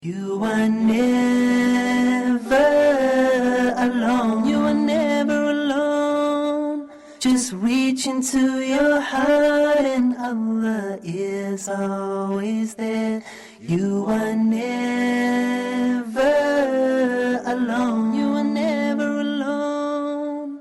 You are never alone. You are never alone. Just reach into your heart and Allah is always there. You are never alone. You are never alone.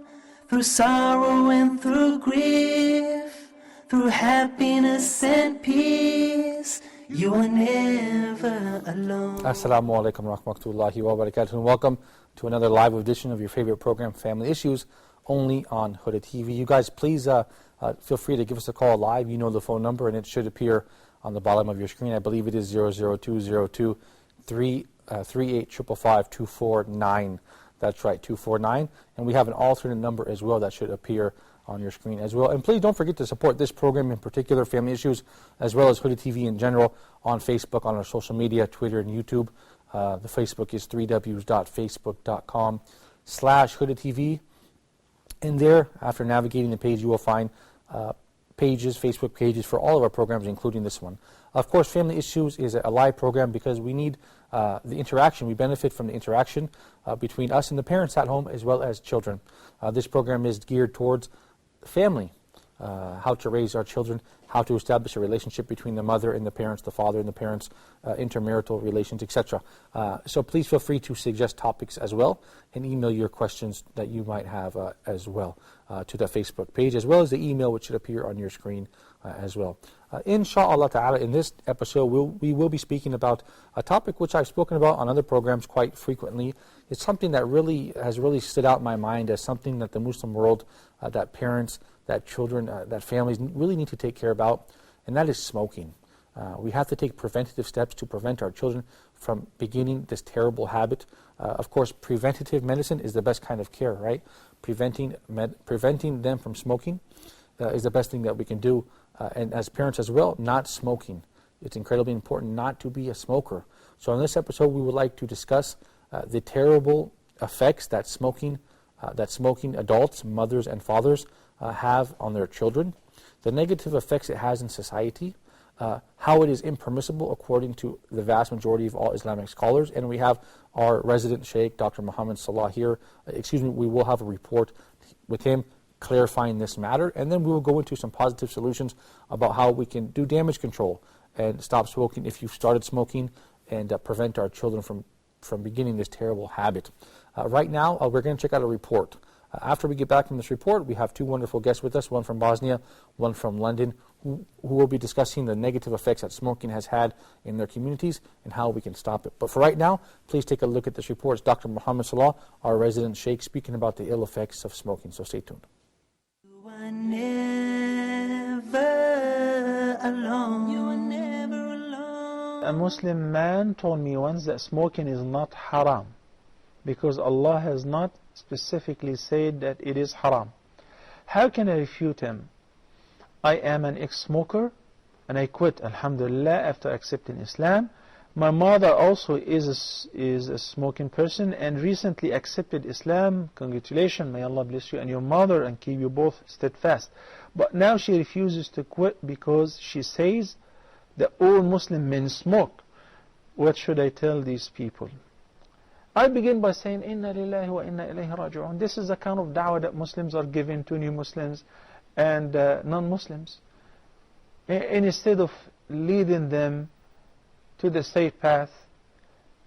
Through sorrow and through grief, through happiness and peace, you are never alone. Assalamu alaikum wa rahmatullahi wa barakatuh, and welcome to another live edition of your favorite program, Family Issues, only on Huda TV. You guys, please feel free to give us a call live. You know the phone number, and it should appear on the bottom of your screen. I believe it is 00202 38 555 249. That's right, 249. And we have an alternate number as well that should appear on your screen as well. And please don't forget to support this program in particular, Family Issues, as well as Huda TV in general, on Facebook, on our social media, Twitter and YouTube. The Facebook is www.facebook.com/HudaTV. And there, after navigating the page, you will find Facebook pages for all of our programs, including this one. Of course, Family Issues is a live program because we need the interaction. We benefit from the interaction between us and the parents at home, as well as children. This program is geared towards family, how to raise our children, how to establish a relationship between the mother and the parents, the father and the parents, intermarital relations, etc. So please feel free to suggest topics as well, and email your questions that you might have as well to the Facebook page, as well as the email which should appear on your screen as well. Insha'Allah ta'ala, in this episode we will be speaking about a topic which I've spoken about on other programs quite frequently. It's something that has really stood out in my mind as something that the Muslim world, that parents, that children, that families really need to take care about, and that is smoking. We have to take preventative steps to prevent our children from beginning this terrible habit. Of course, preventative medicine is the best kind of care, right? Preventing them from smoking is the best thing that we can do. And as parents as well, not smoking. It's incredibly important not to be a smoker. So in this episode, we would like to discuss the terrible effects that smoking adults, mothers and fathers, have on their children, the negative effects it has in society, how it is impermissible according to the vast majority of all Islamic scholars. And we have our resident Sheikh, Dr. Muhammad Salah here. We will have a report with him clarifying this matter, and then we will go into some positive solutions about how we can do damage control and stop smoking if you've started smoking, and prevent our children from beginning this terrible habit. Right now, we're going to check out a report. After we get back from this report, we have two wonderful guests with us, one from Bosnia, one from London, who will be discussing the negative effects that smoking has had in their communities and how we can stop it. But for right now, please take a look at this report. It's Dr. Muhammad Salah, our resident Sheikh, speaking about the ill effects of smoking. So stay tuned. You are never alone. You are never alone. A Muslim man told me once that smoking is not haram, because Allah has not specifically said that it is haram. How can I refute him? I am an ex-smoker and I quit, alhamdulillah, after accepting Islam. My mother also is a smoking person and recently accepted Islam. Congratulations, may Allah bless you and your mother and keep you both steadfast. But now she refuses to quit because she says that all Muslim men smoke. What should I tell these people? I begin by saying, Inna lillahi wa inna ilayhi raji'un. This is the kind of da'wah that Muslims are giving to new Muslims and non-Muslims. Instead of leading them to the straight path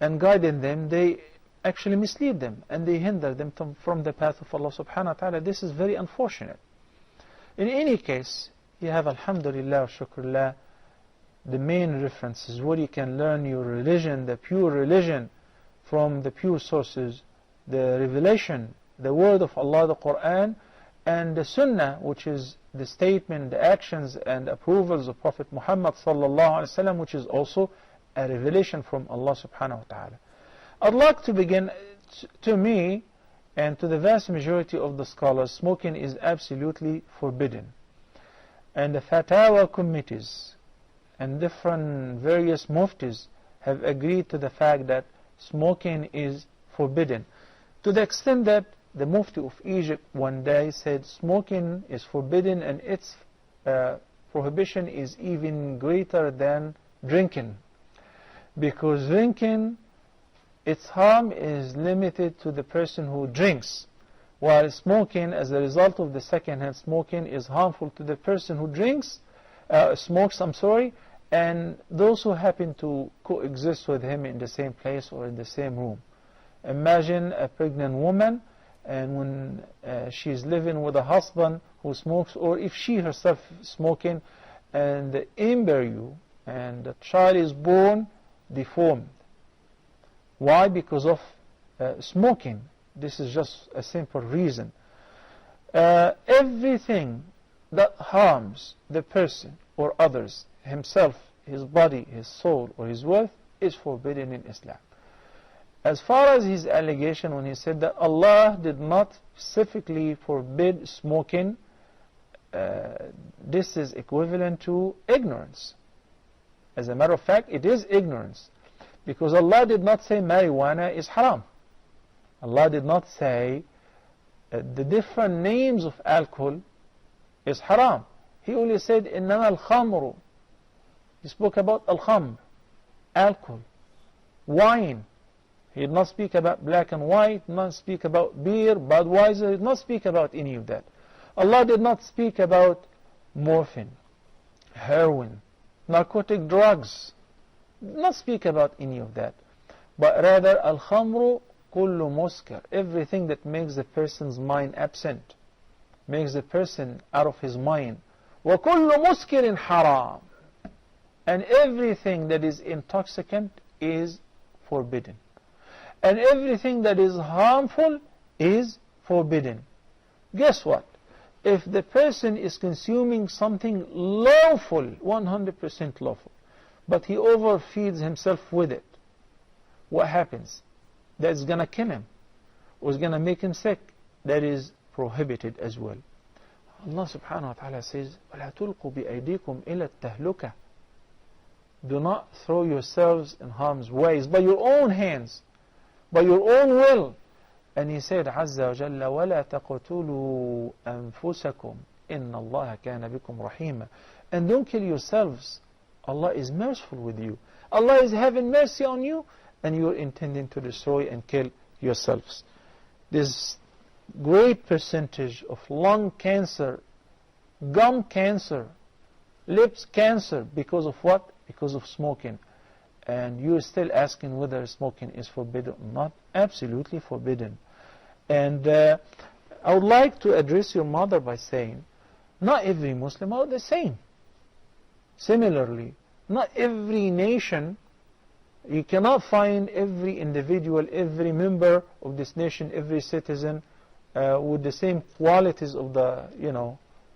and guiding them, they actually mislead them and they hinder them from the path of Allah subhanahu wa ta'ala. This is very unfortunate. In any case, you have, alhamdulillah, shukrullah, the main references where you can learn your religion, the pure religion, from the pure sources, the revelation, the word of Allah, the Quran, and the Sunnah, which is the statement, the actions and approvals of Prophet Muhammad sallallahu alaihi wasallam, which is also a revelation from Allah subhanahu wa ta'ala. I'd like to begin, to me and to the vast majority of the scholars, smoking is absolutely forbidden. And the fatwa committees and different various muftis have agreed to the fact that smoking is forbidden, to the extent that the Mufti of Egypt one day said smoking is forbidden and its prohibition is even greater than drinking. because drinking, its harm is limited to the person who drinks, while smoking, as a result of the secondhand smoking, is harmful to the person who smokes, and those who happen to coexist with him in the same place or in the same room. Imagine a pregnant woman, and when she's living with a husband who smokes, or if she herself is smoking, and the embryo and the child is born deformed. Why? Because of smoking. This is just a simple reason. Everything that harms the person or others, himself, his body, his soul, or his wealth, is forbidden in Islam. As far as his allegation when he said that Allah did not specifically forbid smoking, this is equivalent to ignorance. As a matter of fact, it is ignorance, because Allah did not say marijuana is haram. Allah did not say the different names of alcohol is haram. He only said إنما الخمر. He spoke about al-khamr, alcohol, wine. He did not speak about black and white, did not speak about beer, Budweiser, did not speak about any of that. Allah did not speak about morphine, heroin, narcotic drugs, did not speak about any of that. But rather, al-khamru kullu muskar, everything that makes the person's mind absent, makes the person out of his mind. Wa kullu muskirin haram. And everything that is intoxicant is forbidden. And everything that is harmful is forbidden. Guess what? If the person is consuming something lawful, 100% lawful, but he overfeeds himself with it, what happens? That's going to kill him, or is going to make him sick. That is prohibited as well. Allah subhanahu wa ta'ala says, وَلَا تُلْقُوا بِأَيْدِيكُمْ إِلَى التَّهْلُكَةِ. Do not throw yourselves in harm's ways by your own hands, by your own will. And he said, عَزَّ وَجَلَّ وَلَا تَقْتُلُوا أَنفُسَكُمْ إِنَّ اللَّهَ كَانَ بِكُمْ رَحِيمًا. And don't kill yourselves. Allah is merciful with you. Allah is having mercy on you, and you are intending to destroy and kill yourselves. This great percentage of lung cancer, gum cancer, lips cancer, because of what? Because of smoking. And you're still asking whether smoking is forbidden or not. Absolutely forbidden. And I would like to address your mother by saying, not every Muslim are the same. Similarly, not every nation, you cannot find every individual, every member of this nation, every citizen with the same qualities of the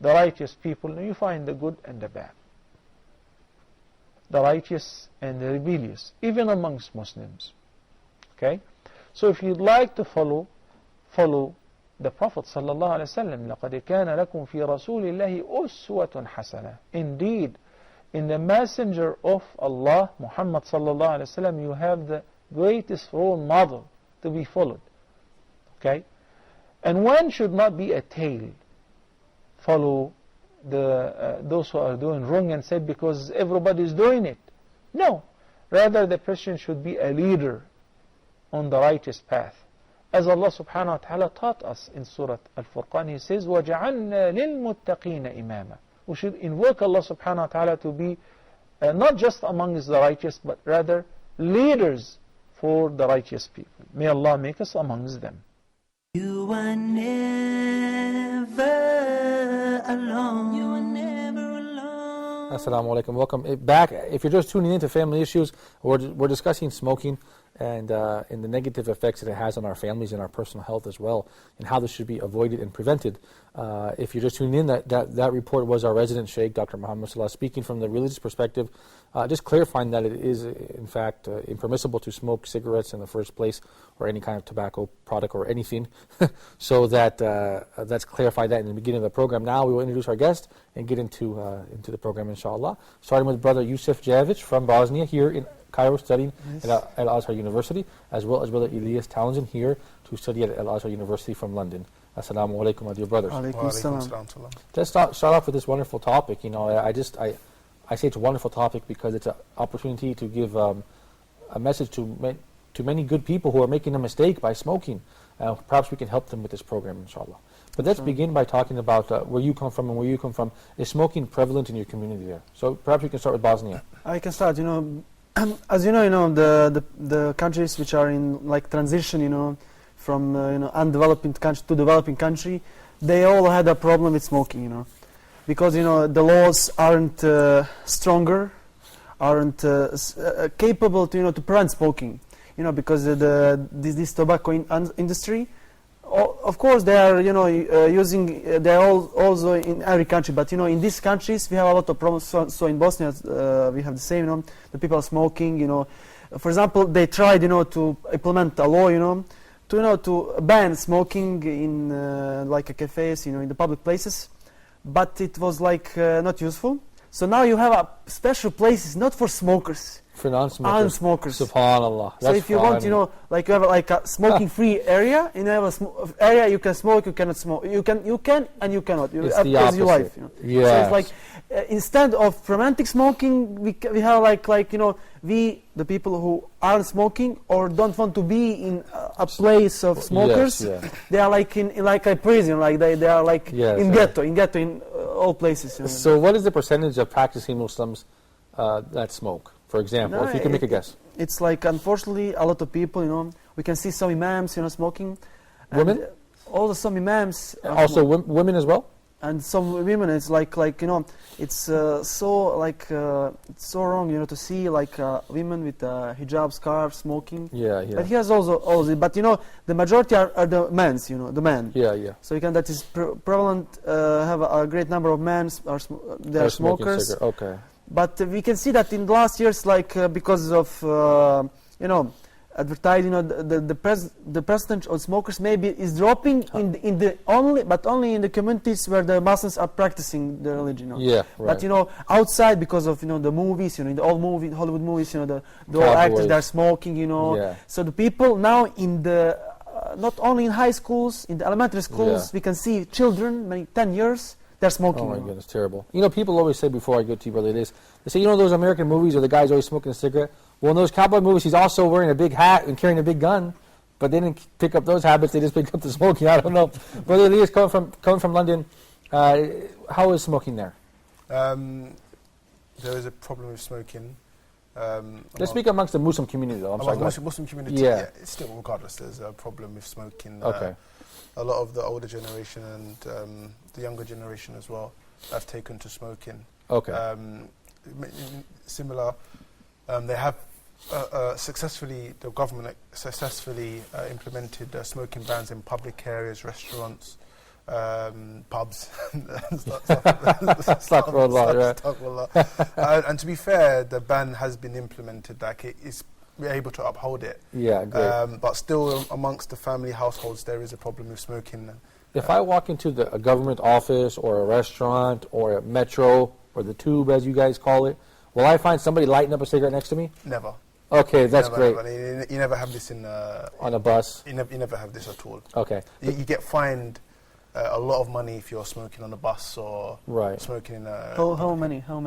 righteous people. No, you find the good and the bad, the righteous and the rebellious, even amongst Muslims. Okay? So if you'd like to follow the Prophet sallallahu alaihi wasallam, لَقَدْ كَانَ لَكُمْ فِي رَسُولِ اللَّهِ أُسْوَةٌ حَسَنَةٌ. Indeed, in the messenger of Allah, Muhammad sallallahu alaihi wasallam, you have the greatest role model to be followed. Okay? And one should not be a tail, follow those who are doing wrong and say because everybody is doing it. No. Rather, the person should be a leader on the righteous path. As Allah subhanahu wa ta'ala taught us in Surah Al-Furqan, He says, وَجَعَلْنَا لِلْمُتَّقِينَ إِمَامًا. We should invoke Allah subhanahu wa ta'ala to be not just amongst the righteous, but rather leaders for the righteous people. May Allah make us amongst them. You are never alone. You are never alone. Assalamu alaikum. Welcome back. If you're just tuning in to Family Issues, we're discussing smoking and the negative effects that it has on our families and our personal health as well, and how this should be avoided and prevented. If you're just tuning in, that report was our resident Sheikh, Dr. Muhammad Salah, speaking from the religious perspective, just clarifying that it is, in fact, impermissible to smoke cigarettes in the first place, or any kind of tobacco product or anything. So that's clarified that in the beginning of the program. Now we will introduce our guest and get into the program, inshallah. Starting with Brother Yusuf Javic from Bosnia, here in Cairo, studying at Al-Azhar University, as well as Brother Elias Townsend here to study at Al-Azhar University from London. Assalamu alaikum, my dear brothers. Let's start off with this wonderful topic. I say it's a wonderful topic because it's an opportunity to give a message to many good people who are making a mistake by smoking. Perhaps we can help them with this program, inshallah. But let's begin by talking about where you come from and where you come from. Is smoking prevalent in your community there? So perhaps we can start with Bosnia. I can start. As you know, the countries which are in like transition, from undeveloping country to developing country, they all had a problem with smoking, because the laws aren't stronger, aren't capable to to prevent smoking, because this tobacco industry. Of course, they are using. They are also in every country, but in these countries we have a lot of problems. So in Bosnia we have the same. The people are smoking. For example, they tried to implement a law to ban smoking in like a cafes in the public places, but it was like not useful. So now you have a special places not for smokers. For non-smokers. Unsmokers. Subhanallah. So if you want, like you have like a smoking-free area, you have a area you can smoke, you cannot smoke. You can, and you cannot. It's the opposite. Your life. Yes. So it's like instead of romantic smoking, we have like we the people who aren't smoking or don't want to be in a place of smokers. Yes, yeah. They are like in like a prison, like they are like in ghetto in all places. So what is the percentage of practicing Muslims that smoke? For example, if you can make a guess. It's like, unfortunately, a lot of people, we can see some imams, smoking. Women? Also some imams. Also women as well? And some women, it's like it's so like, it's so wrong, to see like women with hijab, scarf, smoking. Yeah, yeah. But he has also, but the majority are the men's, the men. Yeah, yeah. So that is prevalent, have a great number of men, they are smokers. Okay. But we can see that in the last years, like because of advertising, the percentage of smokers maybe is dropping only in the communities where the Muslims are practicing the religion. Yeah, right. But outside, because of the movies, in the old Hollywood movies, the old actors, they're smoking. Yeah. So the people now in the not only in high schools, in the elementary schools, we can see children, maybe 10 years. They're smoking. Oh my goodness, terrible. People always say before I go to you, brother, they say, those American movies where the guy's always smoking a cigarette? Well, in those cowboy movies, he's also wearing a big hat and carrying a big gun, but they didn't pick up those habits, they just picked up the smoking. I don't know. Brother Elias, coming from London, how is smoking there? There is a problem with smoking. Let's speak amongst the Muslim community, though. Muslim community, yeah. Still, regardless, there's a problem with smoking. Okay. A lot of the older generation and the younger generation as well have taken to smoking. Okay. Similar, they have the government successfully implemented smoking bans in public areas, restaurants, pubs. And to be fair, the ban has been implemented, like it is. We're able to uphold it. Yeah, great. But still, amongst the family households, there is a problem with smoking. If I walk into a government office or a restaurant or a metro or the tube, as you guys call it, will I find somebody lighting up a cigarette next to me? Never. Okay, that's great. Never. You never have this on a bus? You never have this at all. Okay. You get fined a lot of money if you're smoking on a bus or smoking in a... How many? How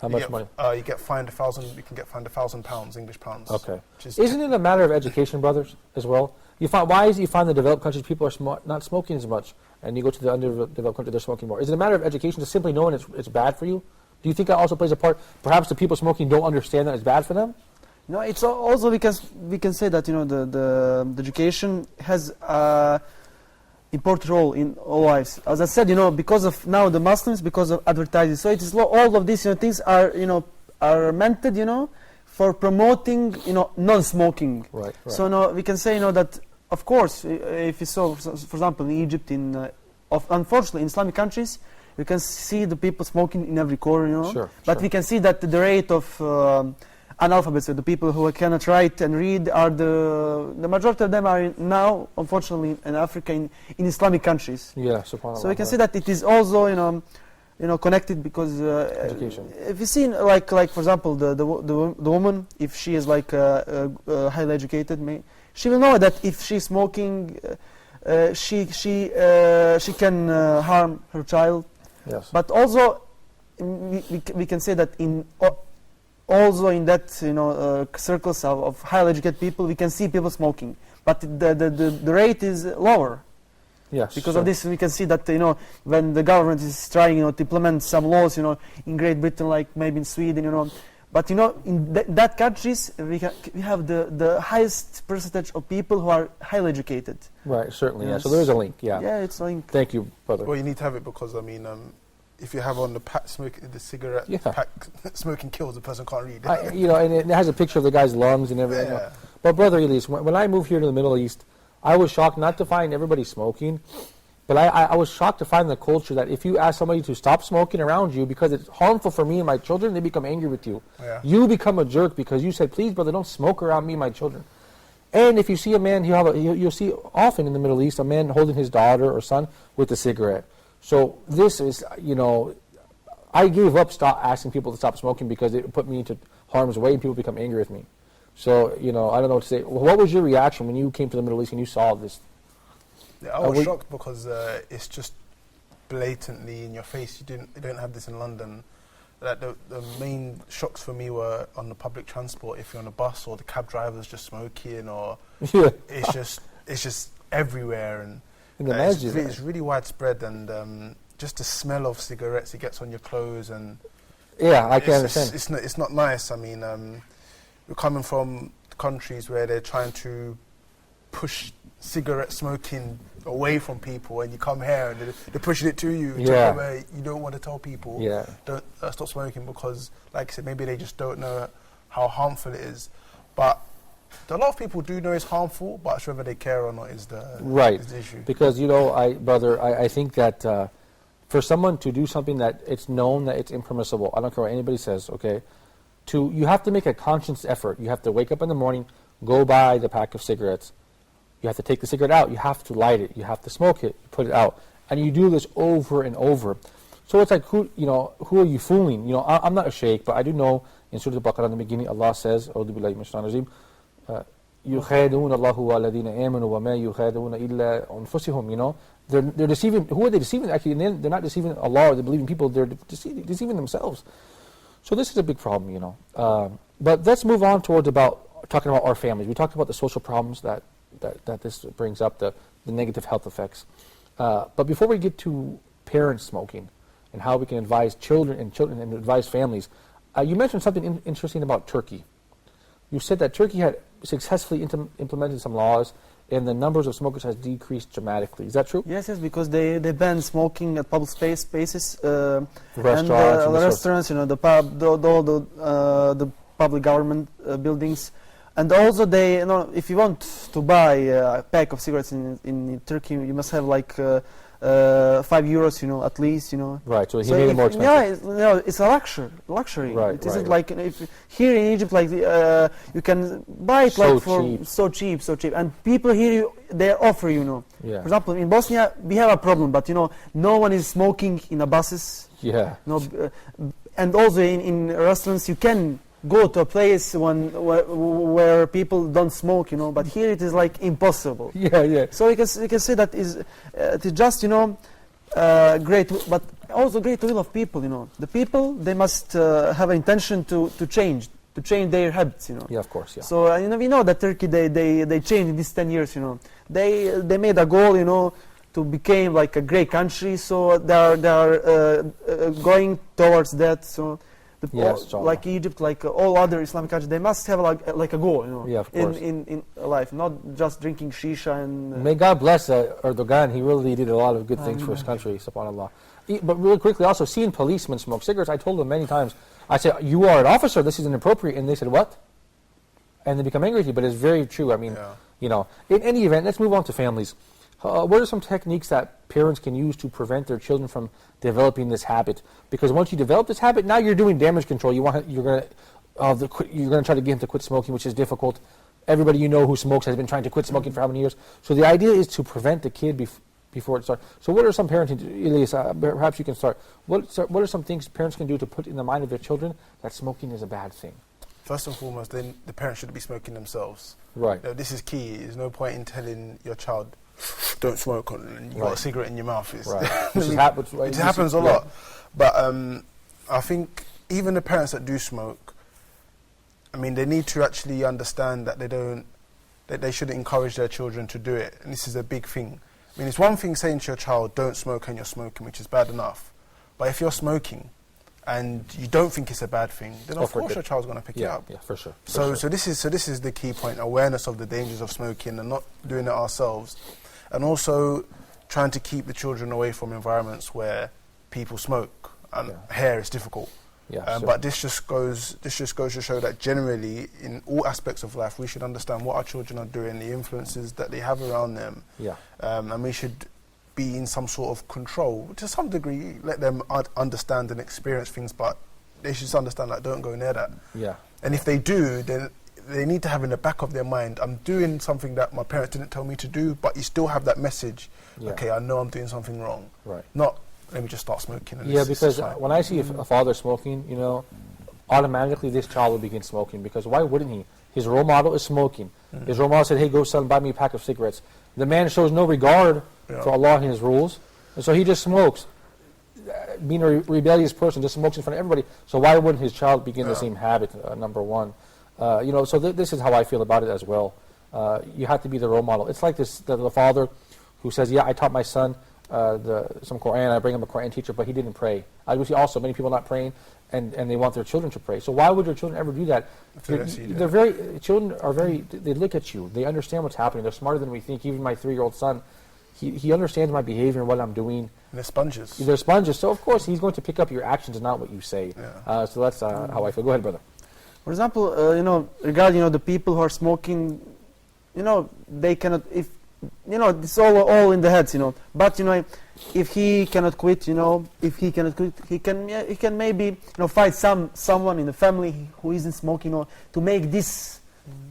much money? You get fined £1,000. You can get fined £1,000 English pounds. Okay. Isn't it a matter of education, brothers, as well? Why is it you find the developed countries people are not smoking as much, and you go to the underdeveloped countries they're smoking more? Is it a matter of education, just simply knowing it's bad for you? Do you think that also plays a part? Perhaps the people smoking don't understand that it's bad for them. No, it's also because we can say that the education has important role in all lives. As I said, because of now the Muslims, because of advertising. So it is all of these things are meant, for promoting non-smoking. Right. So we can say that of course if you saw, for example, in Egypt, unfortunately in Islamic countries, you can see the people smoking in every corner. Sure. But we can see that the rate of analphabets, the people who cannot write and read, are the majority of them are now, unfortunately, in Africa, in Islamic countries. Yeah, subhanAllah. So we can see that it is also, connected because education. If you see, like for example, the woman, if she is like highly educated, she will know that if she's smoking, she can harm her child. Yes. But also, we can say that in also in that circles of highly educated people, we can see people smoking, but the rate is lower. Yes. Because sure. of this, we can see that when the government is trying to implement some laws, in Great Britain, like maybe in Sweden, but in that countries we have the highest percentage of people who are highly educated. Right. Certainly. Yes. Yeah. So there is a link. Yeah. Yeah, it's a link. Thank you, brother. Well, you need to have it because, I mean, if you have on the pack smoking, the cigarette Yeah. pack, smoking kills, the person can't read. And it has a picture of the guy's lungs and everything. Yeah. But brother Elias, when I moved here to the Middle East, I was shocked not to find everybody smoking, but I was shocked to find the culture that if you ask somebody to stop smoking around you because it's harmful for me and my children, they become angry with you. Yeah. You become a jerk because you said, please, brother, don't smoke around me and my children. And if you see a man, you'll see often in the Middle East a man holding his daughter or son with a cigarette. So this is, I gave up asking people to stop smoking because it put me into harm's way and people become angry with me. So, I don't know what to say. What was your reaction when you came to the Middle East and you saw this? Yeah, I was shocked because it's just blatantly in your face. You don't have this in London. Like the main shocks for me were on the public transport. If you're on a bus or the cab driver's just smoking, or Yeah. it's just everywhere, and In the masjid, it's really widespread. And just the smell of cigarettes, it gets on your clothes, and Yeah, I can understand. It's not nice. I mean, we're coming from countries where they're trying to push cigarette smoking away from people, and you come here and they're pushing it to you to Yeah. where you don't want to tell people Yeah. don't stop smoking because, like I said, maybe they just don't know how harmful it is. But a lot of people do know it's harmful, but it's whether they care or not is the issue. Because I think that for someone to do something that it's known that it's impermissible, I don't care what anybody says, okay, you have to make a conscious effort. You have to wake up in the morning, go buy the pack of cigarettes. You have to take the cigarette out. You have to light it. You have to smoke it. You put it out, and you do this over and over. So it's like who are you fooling? I'm not a sheikh, but I do know in Surah Al-Baqarah in the beginning, Allah says, "A'udhu billahi minash shaitanir rajim, yukhadun Allahu walladhina amanu wa ma yukhadun illa anfusihum." They're deceiving. Who are they deceiving? Actually, they're not deceiving Allah or the believing people. They're deceiving themselves. So this is a big problem, But let's move on towards talking about our families. We talked about the social problems that this brings up, the negative health effects. But before we get to parents smoking and how we can advise children and advise families, you mentioned something interesting about Turkey. You said that Turkey had successfully implemented some laws and the numbers of smokers has decreased dramatically. Is that true? Yes, because they ban smoking at public spaces, Restaurants, and the restaurants, the pub, the public government buildings, and also they, if you want to buy a pack of cigarettes in Turkey, you must have like €5, at least, Right. So he made it more expensive. Yeah, it's a luxury. Right, It isn't right. like if here in Egypt, like you can buy it So like for cheap. so cheap, and people here they offer, Yeah. For example, in Bosnia we have a problem, but no one is smoking in the buses. Yeah. And also in restaurants you can go to a place where people don't smoke, but here it is like impossible. Yeah. So we can say that it is just great, but also great will of people. The people, they must have an intention to change their habits. Yeah, of course. Yeah. So we know that Turkey they changed in these 10 years. They made a goal to become like a great country. So they are going towards that. So. Yes, like Egypt, like all other Islamic countries, they must have like a goal, Yeah, of course. in life, not just drinking shisha and. May God bless Erdogan. He really did a lot of good things for his country, subhanAllah. But really quickly, also, seeing policemen smoke cigarettes, I told them many times, I said, you are an officer, this is inappropriate. And they said, what? And they become angry with you, but it's very true. I mean, in any event, let's move on to families. What are some techniques that parents can use to prevent their children from developing this habit? Because once you develop this habit, now you're doing damage control. You're going to try to get him to quit smoking, which is difficult. Everybody who smokes has been trying to quit smoking for how many years? So the idea is to prevent the kid before it starts. So what are some parenting, Elias, perhaps you can start. What are some things parents can do to put in the mind of their children that smoking is a bad thing? First and foremost, then the parents shouldn't be smoking themselves. Right. This is key. There's no point in telling your child, don't smoke, and you got a cigarette in your mouth. Right. It happens a lot. But I think even the parents that do smoke, I mean, they need to actually understand that they shouldn't encourage their children to do it. And this is a big thing. I mean, it's one thing saying to your child, don't smoke, and you're smoking, which is bad enough. But if you're smoking and you don't think it's a bad thing, then of course your child's going to pick it up. Yeah, for sure. So this is the key point: awareness of the dangers of smoking and not doing it ourselves, and also trying to keep the children away from environments where people smoke. And hair is difficult. But this just goes to show that generally, in all aspects of life, we should understand what our children are doing, the influences that they have around them, and we should be in some sort of control to some degree. Let them understand and experience things, but they should just understand that don't go near that. And if they do, then they need to have in the back of their mind, I'm doing something that my parents didn't tell me to do, but you still have that message. Okay, I know I'm doing something wrong. Not let me just start smoking. And because when I see a father smoking, you know, automatically this child will begin smoking, because why wouldn't he? His role model is smoking. His role model said, hey, go son, buy me a pack of cigarettes. The man shows no regard for Allah and his rules, and so he just smokes. Being a rebellious person, just smokes in front of everybody. So why wouldn't his child begin the same habit, number one? You know, so this is how I feel about it as well. You have to be the role model. It's like this, the father who says, yeah, I taught my son some Quran, I bring him a Quran teacher, but he didn't pray. I see also many people not praying, and they want their children to pray. So why would your children ever do that? Children are they look at you, they understand what's happening, they're smarter than we think. Even my 3-year-old son, he understands my behavior and what I'm doing. And they're sponges. They're sponges, so of course he's going to pick up your actions and not what you say. So that's how I feel. Go ahead, brother. For example, you know, regarding, you know, the people who are smoking, you know, they cannot, if, you know, it's all in the heads, you know. But, you know, if he cannot quit, you know, he can maybe, you know, find someone in the family who isn't smoking, you know, to make this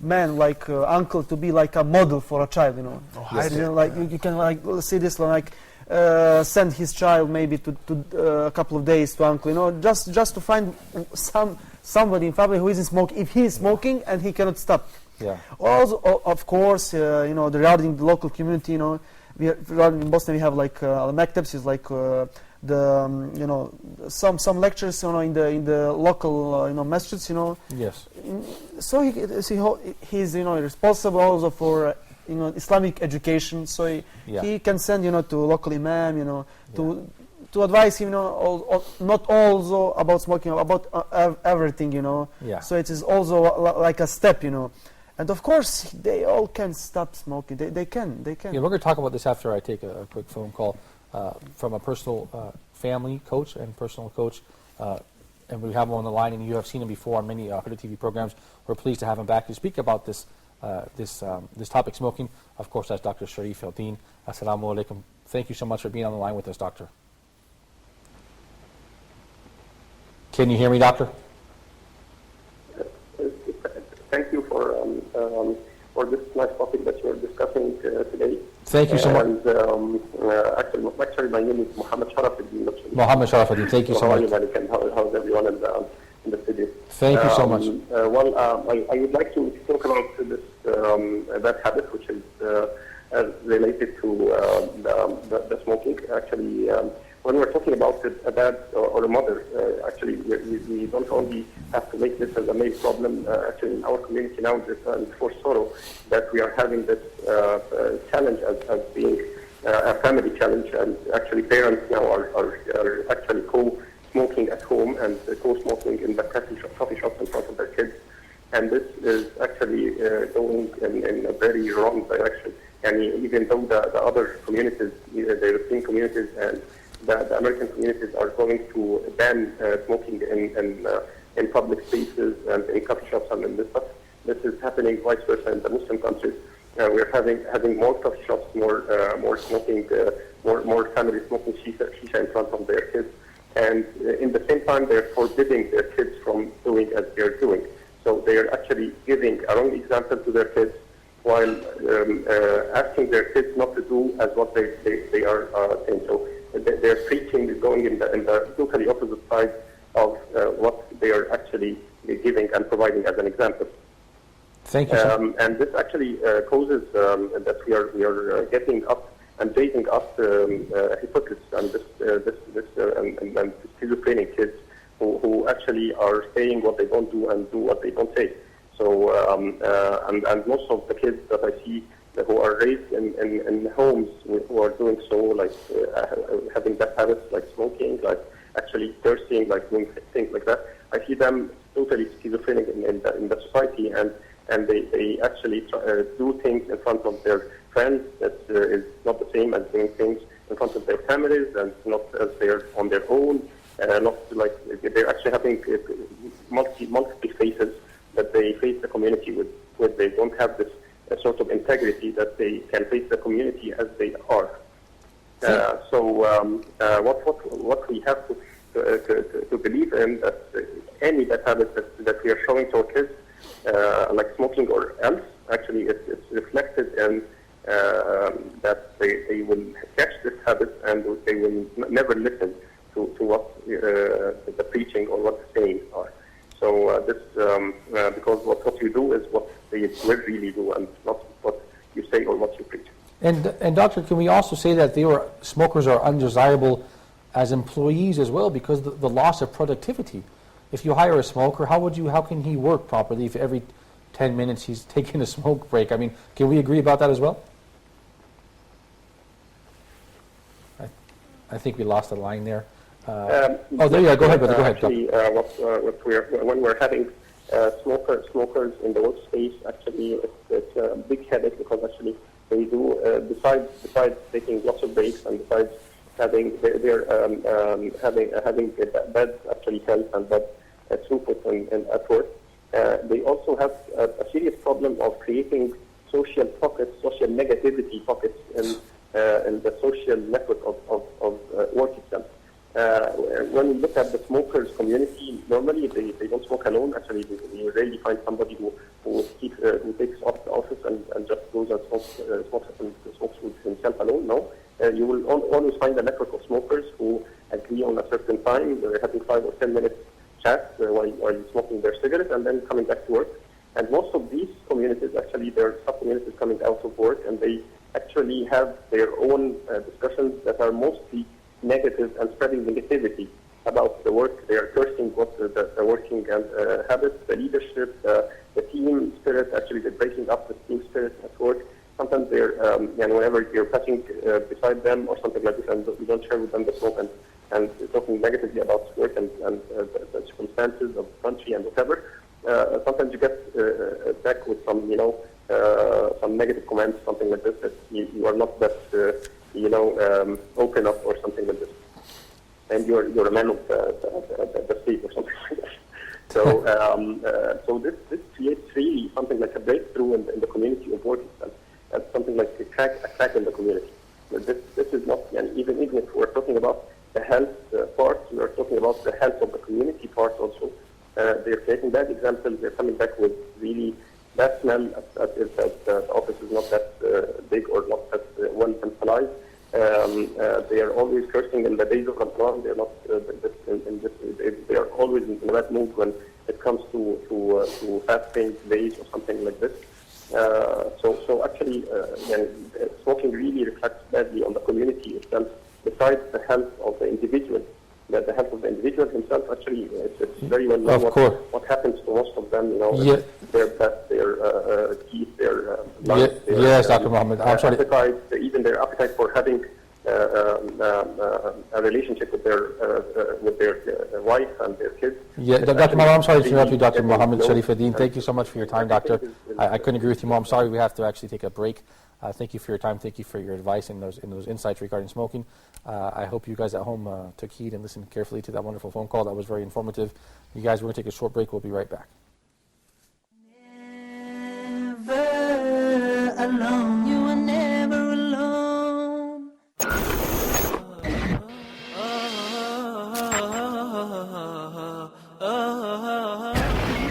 man, like uncle, to be like a model for a child, you know. You know, like you can like see this, like send his child maybe to a couple of days to uncle, you know, just to find somebody in family who isn't smoking. If he is smoking and he cannot stop. Also, of course, you know, regarding the local community, you know, regarding in Boston we have like al-maktabs, is like you know, some lectures, you know, in the local you know, masjids, you know. So he's, you know, responsible also for you know, Islamic education. So he can send, you know, to local imam, you know, to advise him, you know, not also about smoking, about everything, you know. So it is also like a step, you know. And of course, they all can stop smoking. They can. Yeah, we're going to talk about this after I take a quick phone call from a personal family coach and personal coach. And we have him on the line, and you have seen him before on many Huda TV programs. We're pleased to have him back to speak about this topic, smoking. Of course, that's Dr. Sharif Eldin. Assalamu alaikum. Thank you so much for being on the line with us, Doctor. Can you hear me, Doctor? Thank you for this nice topic that you're discussing today. Thank you so much. Actually, my name is Muhammad Sharafuddin. Muhammad Sharafuddin, thank you so much. How's everyone in the studio? Thank you so much. I would like to talk about this bad habit, which is related to the smoking. Actually, when we're talking about a dad or a mother, actually, we don't only have to make this as a male problem. Actually, in our community now, it's for sorrow that we are having this challenge as being a family challenge, and actually parents now are actually co-smoking at home and co-smoking in the coffee shops in front of their kids. And this is actually going in a very wrong direction. And even though the other communities, the European communities and the American communities are going to ban smoking in public spaces and in coffee shops and in this stuff, this is happening vice versa in the Muslim countries. We're having more coffee shops, more smoking, more families smoking shisha in front of their kids, and in the same time they're forbidding their kids from doing as they're doing. So they are actually giving a wrong example to their kids, while asking their kids not to do as what they are saying. So their preaching is going in the totally opposite side of what they are actually giving and providing as an example. Thank you. And this actually causes that we are getting up and raising up hypocrites and schizophrenic kids who actually are saying what they don't do and do what they don't say. So and most of the kids that I see who are raised in homes who are doing so, like having bad habits like smoking, like actually thirsting, like doing things like that, I see them totally schizophrenic in the society, and they actually do things in front of their friends that is not the same as doing things in front of their families, and not as they're on their own, not like they're actually having multiple faces that they face the community with. They don't have this sort of integrity that they can face the community as they are. What we have to believe in, that any bad habit that we are showing to our kids, like smoking or else, actually it's reflected in that they will catch this habit, and they will never listen to what the preaching or what the sayings are. So because what you do is what they will really do, and not what you say or what you preach. And doctor, can we also say that smokers are undesirable as employees as well, because the loss of productivity? If you hire a smoker, how can he work properly if every 10 minutes he's taking a smoke break? I mean, can we agree about that as well? I think we lost the line there. There you are. Go ahead, brother. Go ahead. Actually, when we're having smokers in the workspace, actually it's a big headache, because actually they do besides taking lots of breaks, and besides having having bad actually health and bad throughput at work, they also have a serious problem of creating social pockets, social negativity pockets in the social network of work itself. When we look at the smokers community, normally they don't smoke alone. Actually, you rarely find somebody who takes off the office and just goes and smokes with himself alone. No, you will always find a network of smokers who agree on a certain time. They're having 5 or 10 minutes chat while smoking their cigarette, and then coming back to work. And most of these communities, actually, they're sub-communities coming out of work, and they actually have their own discussions that are mostly negative and spreading negativity about the work. They are cursing what the working and habits, the leadership, the team spirit. Actually, they're breaking up the team spirit at work. Sometimes they're, whenever you're passing beside them or something like this, and you don't share with them the smoke, and talking negatively about work and the circumstances of the country and whatever, sometimes you get back with some, some negative comments, something like this, that you are not that, open up or something like this, and you're a man of the state or something like that. So this creates really something like a breakthrough in the community of work itself. That's something like a crack in the community. But this is not, and even if we're talking about the health part, we're talking about the health of the community part also. They're creating bad examples. They're coming back with really bad smell. The office is not that big or not that well centralized. They are always cursing in the days of Ramadan. They're not they are always in a bad mood when it comes to fasting days or something like this. So actually, smoking really reflects badly on the community itself. Besides the health of the individual, the health of the individual himself, actually, it's very well known what happens to most of them. Their breath, their teeth, their lungs, yes, Dr. Mohammed. I'm sorry. Appetite, even their appetite for having a relationship with their wife and their kids. Yeah, Dr. Mohammed, I'm sorry to interrupt you, Dr. Mohammed Sharifuddin. Thank you so much for your time, Doctor. I couldn't agree with you more. I'm sorry we have to actually take a break. Thank you for your time. Thank you for your advice and those insights regarding smoking. I hope you guys at home took heed and listened carefully to that wonderful phone call. That was very informative. You guys, we're going to take a short break. We'll be right back. Never alone. You are never alone.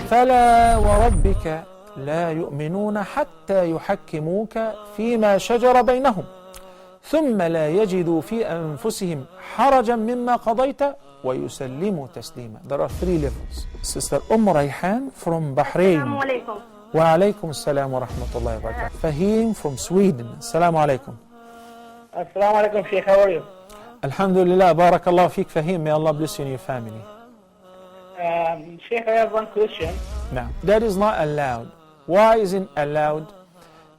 فلا وربك لا يؤمنون حتى يحكموك فيما شجر بينهم ثم لا يجدوا في أنفسهم حرجا مما قضيت ويسلموا تسليما. There are 3 levels. Sister Rayhan from Bahrain. السلام عليكم. وعليكم السلام ورحمة الله وبركاته. Fahim from Sweden. السلام عليكم. السلام عليكم Sheikh, how are you? Alhamdulillah, barakallah feek Fahim. May Allah bless you and your family. Sheikh, I have one question. Now, that is not allowed. Why isn't allowed?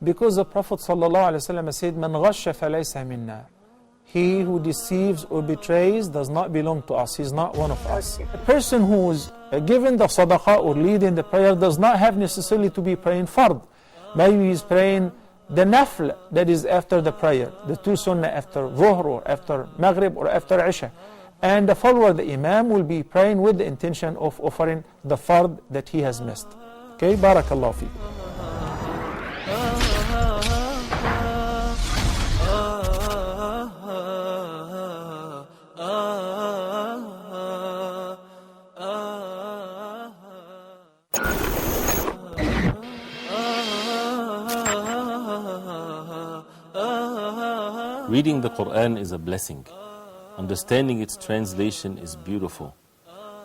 Because the Prophet ﷺ said, "Man ghasha falaysa minna." He who deceives or betrays does not belong to us. He's not one of us. A person who is given the sadaqah or leading the prayer does not have necessarily to be praying fard. Maybe he's praying the nafl that is after the prayer, the two sunnah after dhuhr or after maghrib or after isha. And the follower, the imam, will be praying with the intention of offering the fard that he has missed. Okay, barakallahu feek. Reading the Quran is a blessing. Understanding its translation is beautiful.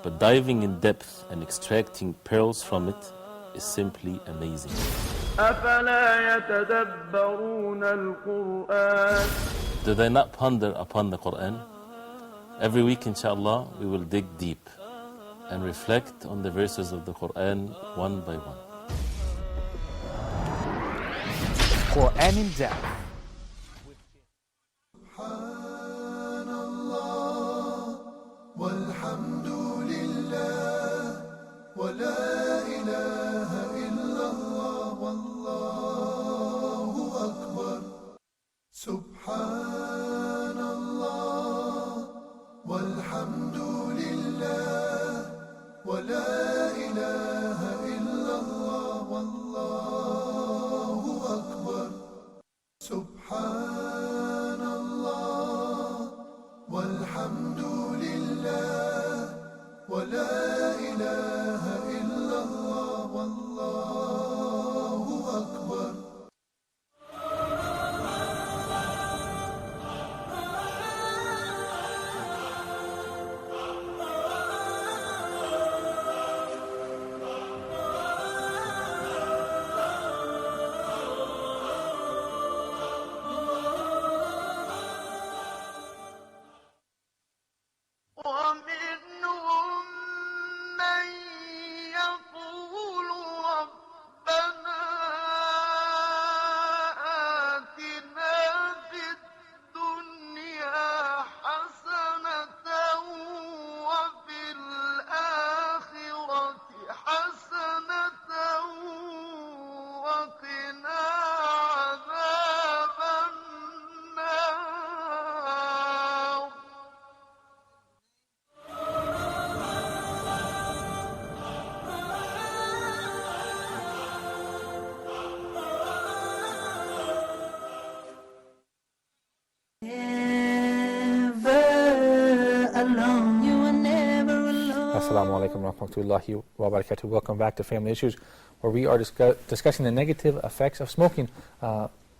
But diving in depth and extracting pearls from it is simply amazing. Do they not ponder upon the Quran? Every week, inshallah, we will dig deep and reflect on the verses of the Quran one by one. Quran in depth. والحمد لله ولا إله إلا الله والله أكبر سبحان الله والحمد لله ولا إله إلا الله والله أكبر سبحان الله والحمد ولا إله إلا الله والله أكبر Assalamu alaikum wa rahmatullahi wa barakatuh. Welcome back to Family Issues, where we are discussing the negative effects of smoking.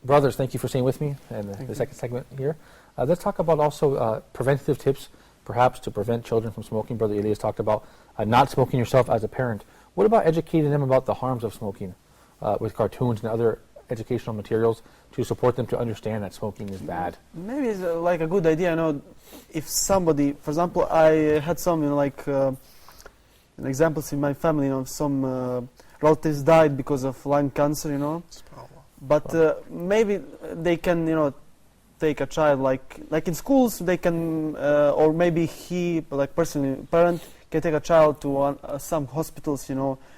Brothers, thank you for staying with me in the second segment here. Let's talk about also preventative tips, perhaps to prevent children from smoking. Brother Elias talked about not smoking yourself as a parent. What about educating them about the harms of smoking with cartoons and other educational materials to support them to understand that smoking is bad? Maybe it's like a good idea. If somebody, for example, I had some examples in my family. Some relatives died because of lung cancer. But maybe they can take a child like in schools they can or maybe he personally parent can take a child to some hospitals,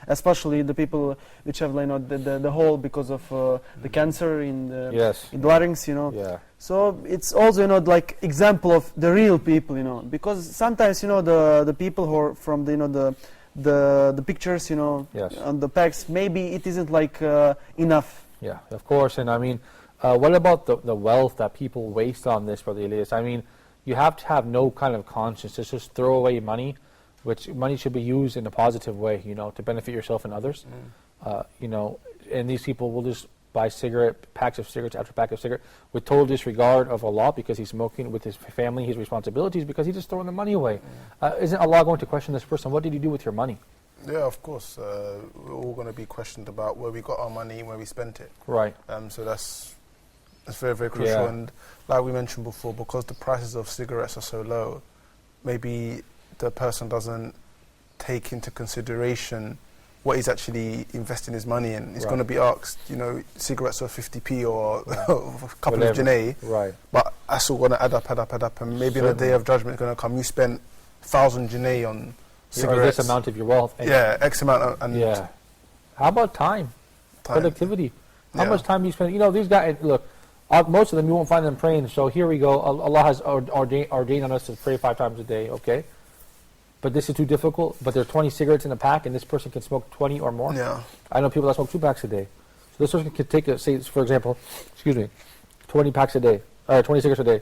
especially the people which have the hole because of the cancer in the larynx, Yeah. So it's also example of the real people, because sometimes the people who are from the pictures, Yes. on the packs, maybe it isn't enough. Yeah, of course. And I mean, what about the wealth that people waste on this, Brother Elias? I mean, you have to have no kind of conscience. It's just throw away money, which money should be used in a positive way, to benefit yourself and others. And these people will just buy packs of cigarettes after pack of cigarettes with total disregard of Allah because he's smoking with his family, his responsibilities, because he's just throwing the money away. Isn't Allah going to question this person? What did you do with your money? Yeah, of course. We're all going to be questioned about where we got our money, where we spent it. Right. So that's very, very crucial. Yeah. And like we mentioned before, because the prices of cigarettes are so low, maybe the person doesn't take into consideration what he's actually investing his money in. He's going to be asked, cigarettes are 50p or a couple of Janae. Right. But that's all going to add up. And maybe on the day of judgment, it's going to come, you spent 1,000 Janae on cigarettes. Or this amount of your wealth. Yeah, X amount. How about time? Productivity. How much time do you spend? These guys, look, most of them, you won't find them praying. So here we go. Allah has ordained on us to pray 5 times a day, okay? But this is too difficult. But there's 20 cigarettes in a pack, and this person can smoke 20 or more. Yeah. I know people that smoke 2 packs a day. So this person could take, say, for example, 20 packs a day, 20 cigarettes a day.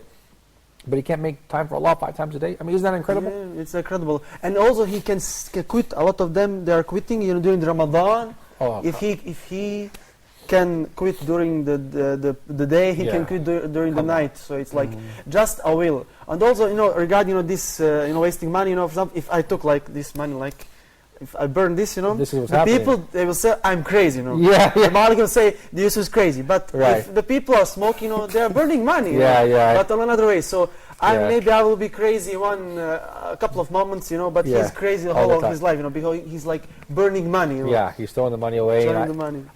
But he can't make time for Allah 5 times a day. I mean, isn't that incredible? Yeah, it's incredible. And also he can quit. A lot of them, they are quitting, during the Ramadan. If he can quit during the day, he can quit during the night. So it's like just a will. And also, regarding this, wasting money. For example, if I took like this money, like if I burn this, this is what's the happening. people, they will say I'm crazy. Yeah. The Malik will say this is crazy. But if the people are smoking, they are burning money. But on another way. So maybe I will be crazy a couple of moments, but he's crazy the whole of his life, because he's like burning money. Yeah, he's throwing the money away.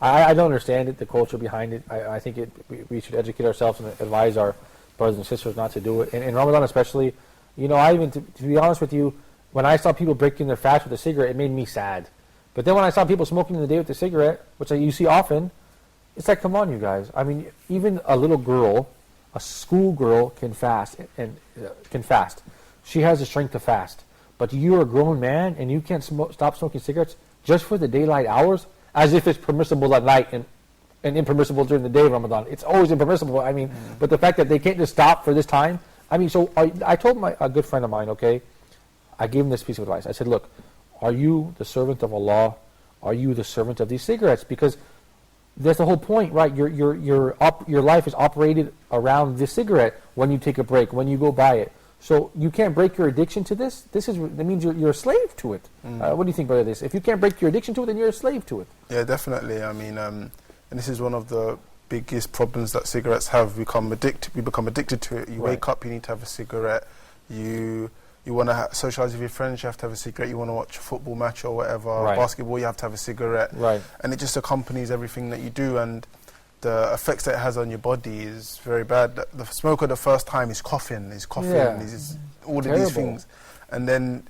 I don't understand it, the culture behind it. I think we should educate ourselves and advise our brothers and sisters not to do it. In Ramadan especially, to be honest with you, when I saw people breaking their fast with a cigarette, it made me sad. But then when I saw people smoking in the day with a cigarette, which you see often, it's like, come on, you guys. I mean, even a little girl, a schoolgirl can fast and can fast. She has the strength to fast. But you're a grown man and you can't stop smoking cigarettes just for the daylight hours, as if it's permissible at night and impermissible during the day of Ramadan. It's always impermissible. I mean, but the fact that they can't just stop for this time. I mean, so I told a good friend of mine, okay, I gave him this piece of advice. I said, look, are you the servant of Allah? Are you the servant of these cigarettes? Because that's the whole point, right? Your life is operated around this cigarette when you take a break, when you go buy it. So you can't break your addiction to this. That means you're a slave to it. What do you think about this? If you can't break your addiction to it, then you're a slave to it. Yeah, definitely. I mean, and this is one of the biggest problems that cigarettes have. We become addicted to it. You wake up, you need to have a cigarette. You want to socialize with your friends, you have to have a cigarette. You want to watch a football match or whatever, basketball, you have to have a cigarette. And it just accompanies everything that you do, and the effects that it has on your body is very bad. The smoker the first time is coughing, he's all of these things. And then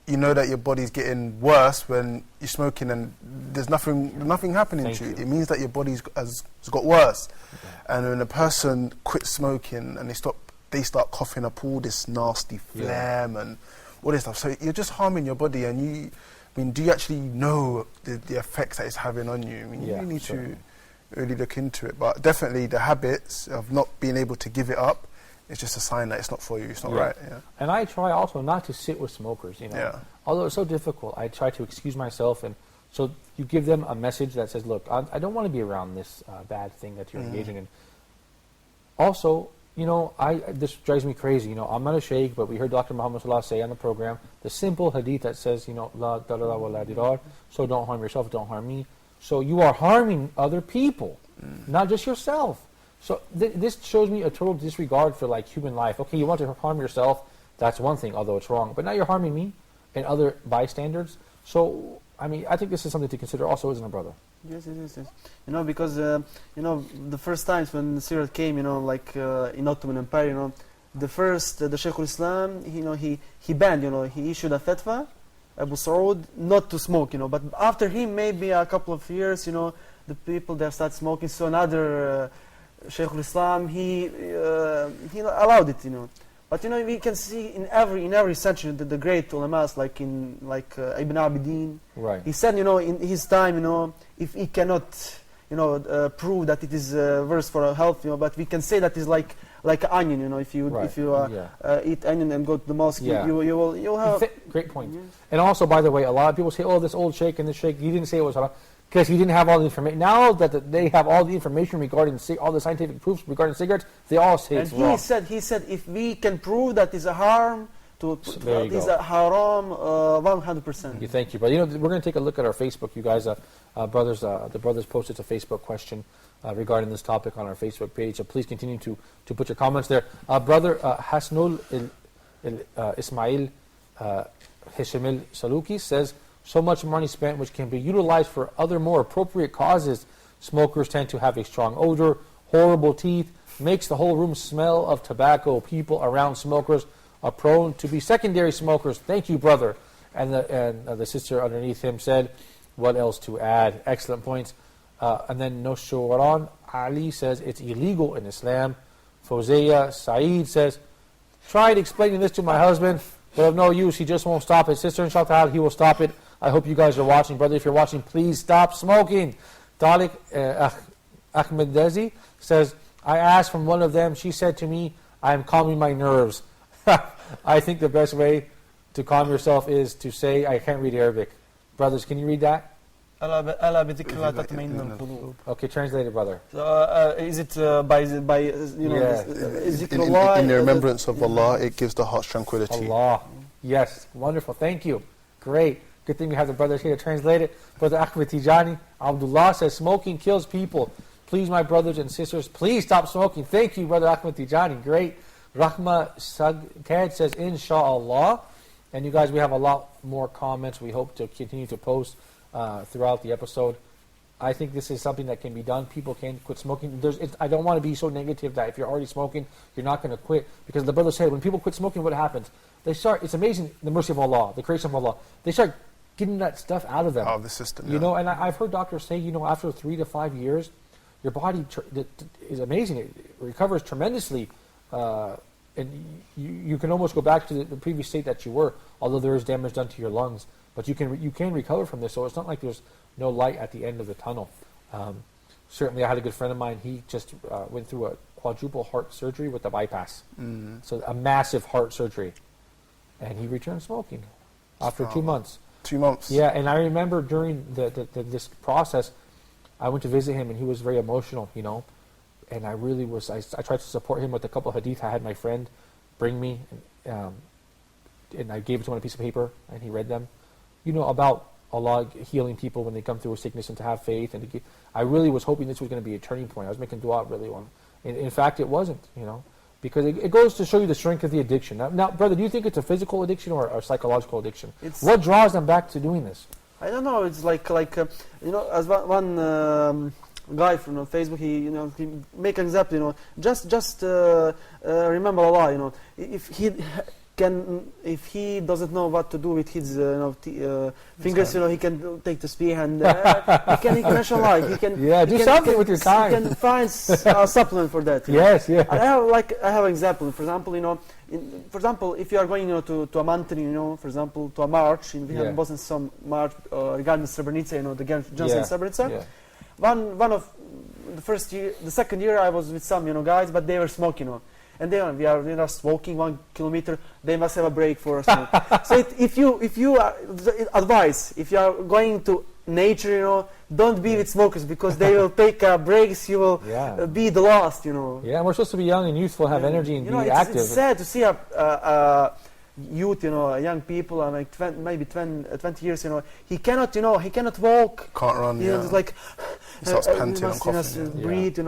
you know that your body's getting worse when you're smoking and there's nothing happening to you. It means that your body has got worse. And when a person quits smoking and they start coughing up all this nasty phlegm and all this stuff. So you're just harming your body, and do you actually know the effects that it's having on you? I mean, you need to really look into it. But definitely the habits of not being able to give it up, it's just a sign that it's not for you, it's not right. Yeah. And I try also not to sit with smokers, Although it's so difficult, I try to excuse myself, and so you give them a message that says, look, I don't want to be around this bad thing that you're engaging in. Also, this drives me crazy. I'm not a sheikh, but we heard Dr. Muhammad Sallallahu say on the program the simple hadith that says, la darara wa la dirar, so don't harm yourself, don't harm me. So you are harming other people, not just yourself. So this shows me a total disregard for human life. Okay, you want to harm yourself, that's one thing, although it's wrong. But now you're harming me and other bystanders. So, I mean, I think this is something to consider also, isn't it, brother? Yes. Because the first times when cigarette came, in Ottoman Empire, the Shaykh al-Islam, he banned, he issued a fatwa, Abu Saud, not to smoke, But after him, maybe a couple of years, the people there start smoking. So another Shaykh al-Islam, he allowed it, But we can see in every century the great ulamas like Ibn Abidin. He said, in his time, if he cannot, prove that it is verse for our health, but we can say that is like an onion, if you eat onion and go to the mosque, you'll have. Great point. Yes. And also, by the way, a lot of people say, oh, this old sheikh and this sheikh, he didn't say it was haram because he didn't have all the information. Now that they have all the information regarding all the scientific proofs regarding cigarettes, they all say it's wrong. He said, if we can prove that is a harm, is a haram, 100%. Thank you, brother. We're going to take a look at our Facebook, you guys. Brothers, the brothers posted a Facebook question regarding this topic on our Facebook page. So please continue to put your comments there. Brother Hasnul Ismail Hishimil Saluki says, So much money spent which can be utilized for other more appropriate causes. Smokers tend to have a strong odor, horrible teeth, makes the whole room smell of tobacco. People around smokers are prone to be secondary smokers. Thank you, brother. And the sister underneath him said, what else to add? Excellent points. And then Noshoran Ali says, it's illegal in Islam. Fozea Saeed says, tried explaining this to my husband, but of no use. He just won't stop it. Sister, inshallah, he will stop it. I hope you guys are watching. Brother, if you're watching, please stop smoking. Talik Ahmed Dezi says, I asked from one of them. She said to me, I am calming my nerves. I think the best way to calm yourself is to say, I can't read Arabic. Brothers, can you read that? Okay, translate it, brother. Is it by you know, yeah. In the remembrance of Allah, it gives the heart tranquility. Allah. Yes, wonderful. Thank you. Great. Good thing we have the brothers here to translate it. Brother Ahmed Tijani Abdullah says, smoking kills people. Please, my brothers and sisters, please stop smoking. Thank you, Brother Ahmed Tijani. Great. Rahma Sagkad says, Insha'Allah. And you guys, we have a lot more comments. We hope to continue to post throughout the episode. I think this is something that can be done. People can quit smoking. I don't want to be so negative that if you're already smoking, you're not going to quit. Because the brother said, when people quit smoking, what happens? They start, it's amazing, the mercy of Allah, the creation of Allah. They start getting that stuff out of them. Out of the system, You know, and I've heard doctors say, after 3 to 5 years, your body is amazing. It recovers tremendously. And you can almost go back to the previous state that you were, although there is damage done to your lungs. But you can recover from this, so it's not like there's no light at the end of the tunnel. Certainly, I had a good friend of mine. He just went through a quadruple heart surgery with a bypass. So a massive heart surgery. And he returned smoking after 2 months. 2 months? Yeah, and I remember during this process, I went to visit him, and he was very emotional, And I really was, I tried to support him with a couple of hadith I had my friend bring me, and I gave it to him on a piece of paper, and he read them, about Allah healing people when they come through a sickness and to have faith. And I really was hoping this was going to be a turning point. I was making dua really long. In fact, it wasn't, because it goes to show you the strength of the addiction. Now, brother, do you think it's a physical addiction or a psychological addiction? What draws them back to doing this? I don't know. It's like as one guy from Facebook, he make an example. Just remember Allah. If he doesn't know what to do with his fingers, he can take the spear and he can inshallah, he can do something with your time. He can find a supplement for that. Yes, yeah. And I have an example. For example, if you are going to a mountain, for example, to a march, we have in Bosnia some march regarding Srebrenica, the genocide in Srebrenica. Yeah. One of the second year I was with some guys, but they were smoking. And then we are walking 1 kilometer. They must have a break for a smoke. So if you are advise, if you are going to nature, don't be with smokers because they will take breaks. You will be the last. Yeah, we're supposed to be young and youthful, have energy, and be active. It's sad to see a youth, young people, maybe 20 years. He cannot walk. Can't run. It's like he starts panting and coughing. Breathe.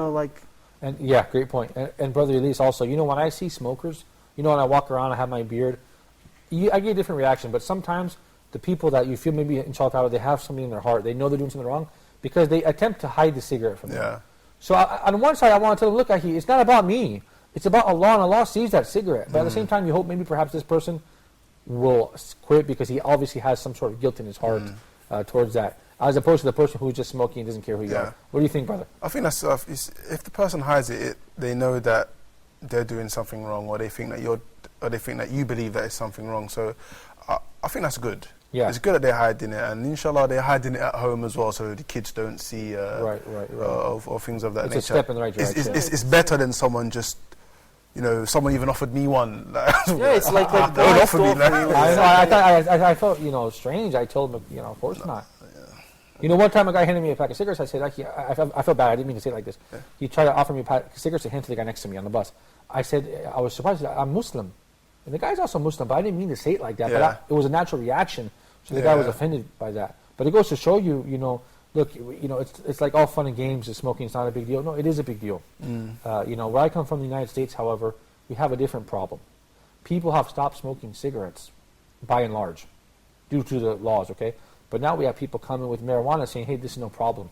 And great point. And Brother Elise also, when I see smokers, when I walk around, I have my beard, I get a different reaction. But sometimes the people that you feel maybe in Chaltara, they have something in their heart. They know they're doing something wrong because they attempt to hide the cigarette from them. So on one side, I want to tell them, look, it's not about me. It's about Allah, and Allah sees that cigarette. But at the same time, you hope maybe perhaps this person will quit because he obviously has some sort of guilt in his heart towards that, as opposed to the person who's just smoking and doesn't care who you are. What do you think, brother? I think that's if the person hides it, they know that they're doing something wrong, or they think that you believe that it's something wrong. So I think that's good. Yeah. It's good that they're hiding it, and inshallah they're hiding it at home as well, so the kids don't see right. Or things of that nature. It's a step in the right direction. It's better than someone just. Someone even offered me one. It's like they would offer me. I felt strange. I told him, of course not. One time a guy handed me a pack of cigarettes. I said, I felt bad. I didn't mean to say it like this. Yeah. He tried to offer me a pack of cigarettes to hand to the guy next to me on the bus. I said, I was surprised. I'm Muslim. And the guy's also Muslim, but I didn't mean to say it like that. Yeah. But it was a natural reaction. So the guy was offended by that. But it goes to show you, look, it's like all fun and games. Smoking is not a big deal. No, it is a big deal. Where I come from, the United States, however, we have a different problem. People have stopped smoking cigarettes, by and large, due to the laws, okay? But now we have people coming with marijuana saying, hey, this is no problem.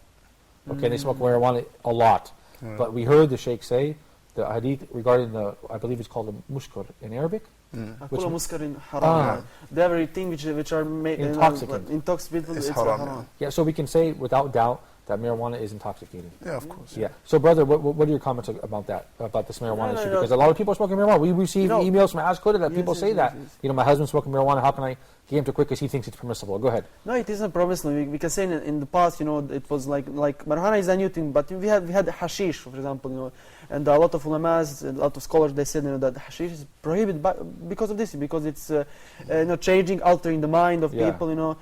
Okay, they smoke marijuana a lot. But we heard the Sheikh say, the hadith regarding the, I believe it's called the mushkur in Arabic. كل مسكر حرام. Everything which are made intoxicating It's haram. Yeah, so we can say without doubt that marijuana is intoxicating. Yeah, of course. Yeah. So, brother, what are your comments about that, about this marijuana No, issue? no. Because a lot of people are smoking marijuana. We receive emails from Ask Huda that people say that. Yes. You know, my husband's smoking marijuana. How can I get him to quit because he thinks it's permissible? Go ahead. No, it isn't permissible. We can say in the past, you know, it was like marijuana is a new thing, but we had hashish, for example, you know, and a lot of ulamas, a lot of scholars, they said, you know, that hashish is prohibited because of this, because it's you know, changing, altering the mind of people, you know.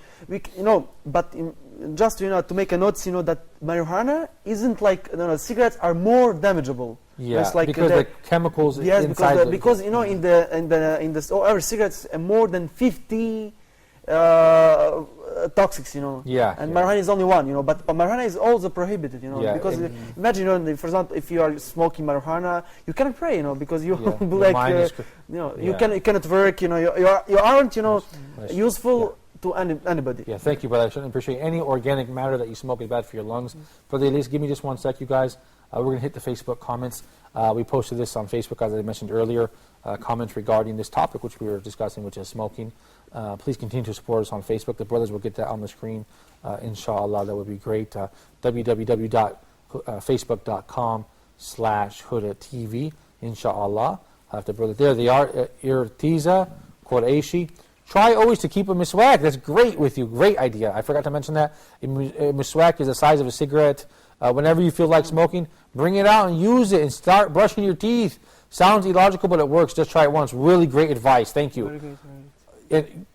But just, you know, to make a note, you know, that marijuana isn't like, you know, cigarettes are more damageable. Yeah, like because the chemicals inside. Because you know, in the every cigarettes more than 50 toxics, you know. Yeah. And marijuana is only one, you know. But marijuana is also prohibited, you know. Yeah, because imagine, you know, for example, if you are smoking marijuana, you cannot pray, you know, because you will be Your like, mind is you know, you cannot work, you know. You aren't, you know, useful to anybody. Yeah, thank you, brother. I certainly appreciate any organic matter that you smoke is bad for your lungs. Brother Elias, give me just 1 sec, you guys. We're going to hit the Facebook comments. We posted this on Facebook, as I mentioned earlier, comments regarding this topic, which we were discussing, which is smoking. Please continue to support us on Facebook. The brothers will get that on the screen, inshallah. That would be great. www.facebook.com/HudaTV, inshallah. The brother there, they are, Irtiza Quraishi. Try always to keep a miswak. That's great with you. Great idea. I forgot to mention that. A miswak is the size of a cigarette. Whenever you feel like smoking, bring it out and use it and start brushing your teeth. Sounds illogical, but it works. Just try it once. Really great advice. Thank you.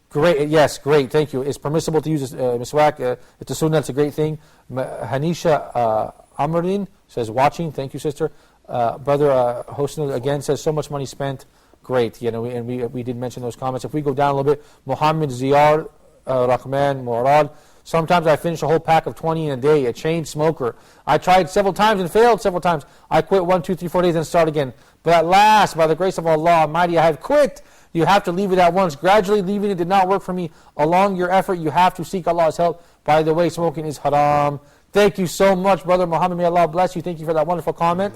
Great. Yes, great. Thank you. It's permissible to use miswak. It's a sunnah. It's a great thing. Hanisha Amrin says, watching. Thank you, sister. Brother Hosna again says, so much money spent. Great. You know, we did mention those comments. If we go down a little bit, Muhammad Ziyar Rahman Murad. Sometimes I finish a whole pack of 20 in a day, a chain smoker. I tried several times and failed several times. I quit 1, 2, 3, 4 days and start again. But at last, by the grace of Allah Almighty, I have quit. You have to leave it at once. Gradually leaving it did not work for me. Along your effort, you have to seek Allah's help. By the way, smoking is haram. Thank you so much, Brother Muhammad. May Allah bless you. Thank you for that wonderful comment.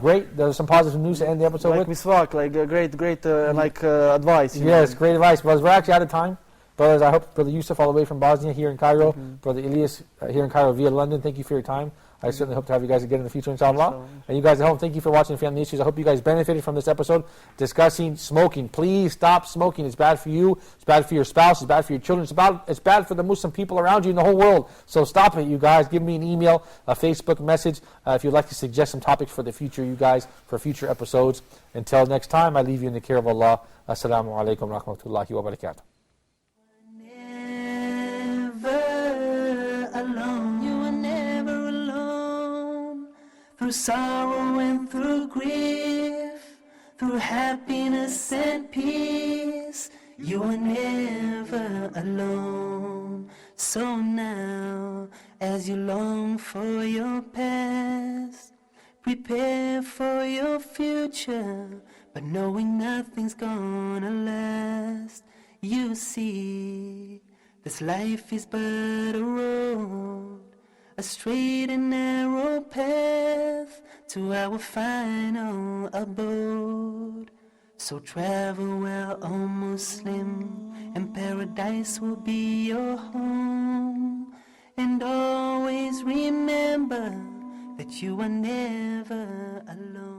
Great. There's some positive news to end the episode like with. Miswak, like great advice. Yes, great advice, brothers. We're actually out of time. Brothers, I hope Brother Yusuf all the way from Bosnia here in Cairo, Brother Elias here in Cairo via London, thank you for your time. I certainly hope to have you guys again in the future, inshallah. And you guys at home, thank you for watching Family Issues. I hope you guys benefited from this episode discussing smoking. Please stop smoking. It's bad for you. It's bad for your spouse. It's bad for your children. It's bad for the Muslim people around you in the whole world. So stop it, you guys. Give me an email, a Facebook message, if you'd like to suggest some topics for the future, you guys, for future episodes. Until next time, I leave you in the care of Allah. Assalamu alaikum wa rahmatullahi wa barakatuh. Alone, you are never alone. Through sorrow and through grief, through happiness and peace, you are never alone. So now, as you long for your past, prepare for your future, but knowing nothing's gonna last. You see, this life is but a road, a straight and narrow path to our final abode. So travel well, O Muslim, and paradise will be your home. And always remember that you are never alone.